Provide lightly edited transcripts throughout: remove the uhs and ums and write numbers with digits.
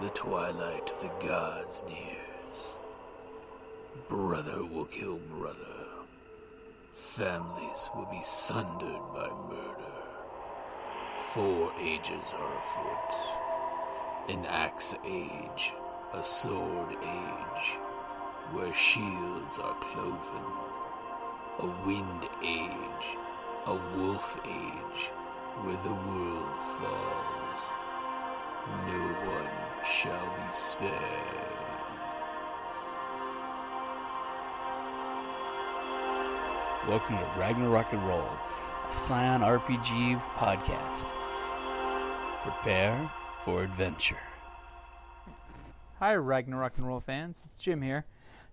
the twilight of the gods nears, brother will kill brother. Families will be sundered by murder. 4 ages are afoot. An axe age, a sword age, where shields are cloven. A wind age, a wolf age, where the world falls. No one shall be spared. Welcome to Ragnarok and Roll, a Scion RPG podcast. Prepare for adventure. Hi Ragnarok and Roll fans, it's Jim here.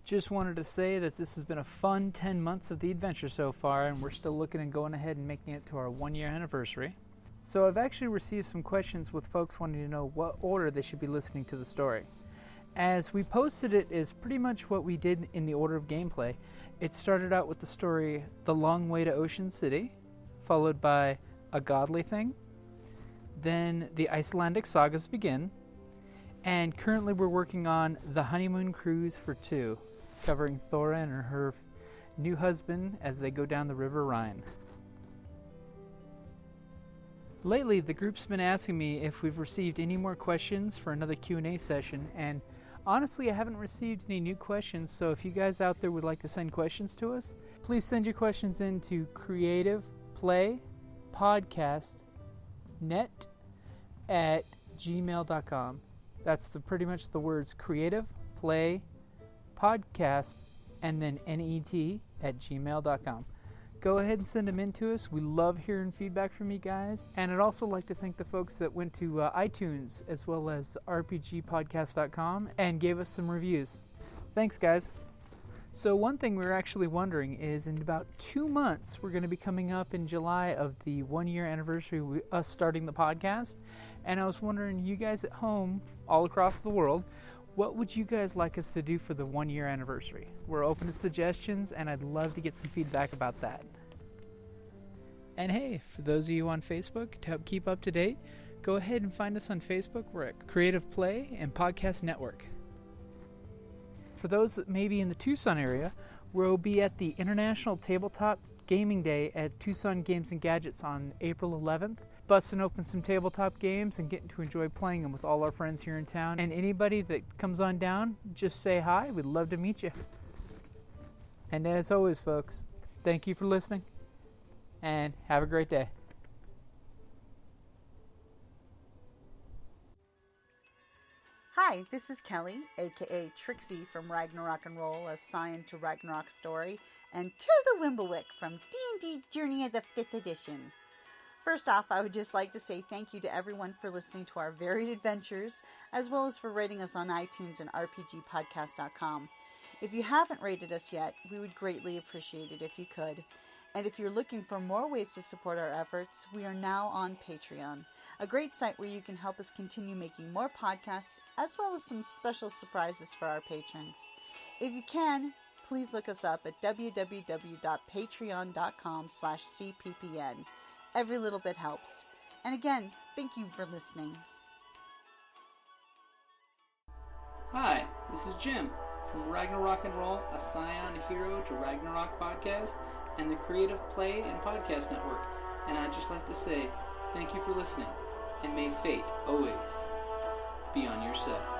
Just wanted to say that this has been a fun 10 months of the adventure so far, and we're still looking at going ahead and making it to our 1-year anniversary. So I've actually received some questions with folks wanting to know what order they should be listening to the story. As we posted it is pretty much what we did in the order of gameplay. It started out with the story The Long Way to Ocean City, followed by A Godly Thing, then the Icelandic sagas begin, and currently we're working on The Honeymoon Cruise for 2, covering Thora and her new husband as they go down the River Rhine. Lately, the group's been asking me if we've received any more questions for another Q&A session, and honestly, I haven't received any new questions, so if you guys out there would like to send questions to us, please send your questions in to creativeplaypodcastnet@gmail.com. That's pretty much the words creative, play, podcast, and then net@gmail.com. Go ahead and send them in to us. We love hearing feedback from you guys. And I'd also like to thank the folks that went to iTunes as well as rpgpodcast.com and gave us some reviews. Thanks, guys. So one thing we were actually wondering is in about 2 months, we're going to be coming up in July of the 1-year anniversary of us starting the podcast. And I was wondering, you guys at home, all across the world, what would you guys like us to do for the 1-year anniversary? We're open to suggestions, and I'd love to get some feedback about that. And hey, for those of you on Facebook, to help keep up to date, go ahead and find us on Facebook. We're at Creative Play and Podcast Network. For those that may be in the Tucson area, we'll be at the International Tabletop Gaming Day at Tucson Games and Gadgets on April 11th. Busting open some tabletop games and getting to enjoy playing them with all our friends here in town. And anybody that comes on down, just say hi. We'd love to meet you. And as always, folks, thank you for listening, and have a great day. Hi, this is Kelly, aka Trixie from Ragnarok and Roll, a Scion to Ragnarok story, and Tilda Wimblewick from D&D Journey of the 5th Edition. First off, I would just like to say thank you to everyone for listening to our varied adventures, as well as for rating us on iTunes and rpgpodcast.com. If you haven't rated us yet, we would greatly appreciate it if you could. And if you're looking for more ways to support our efforts, we are now on Patreon, a great site where you can help us continue making more podcasts, as well as some special surprises for our patrons. If you can, please look us up at www.patreon.com/cppn. Every little bit helps. And again, thank you for listening. Hi, this is Jim from Ragnarok and Roll, a Scion Hero to Ragnarok podcast, and the Creative Play and Podcast Network. And I'd just like to say thank you for listening, and may fate always be on your side.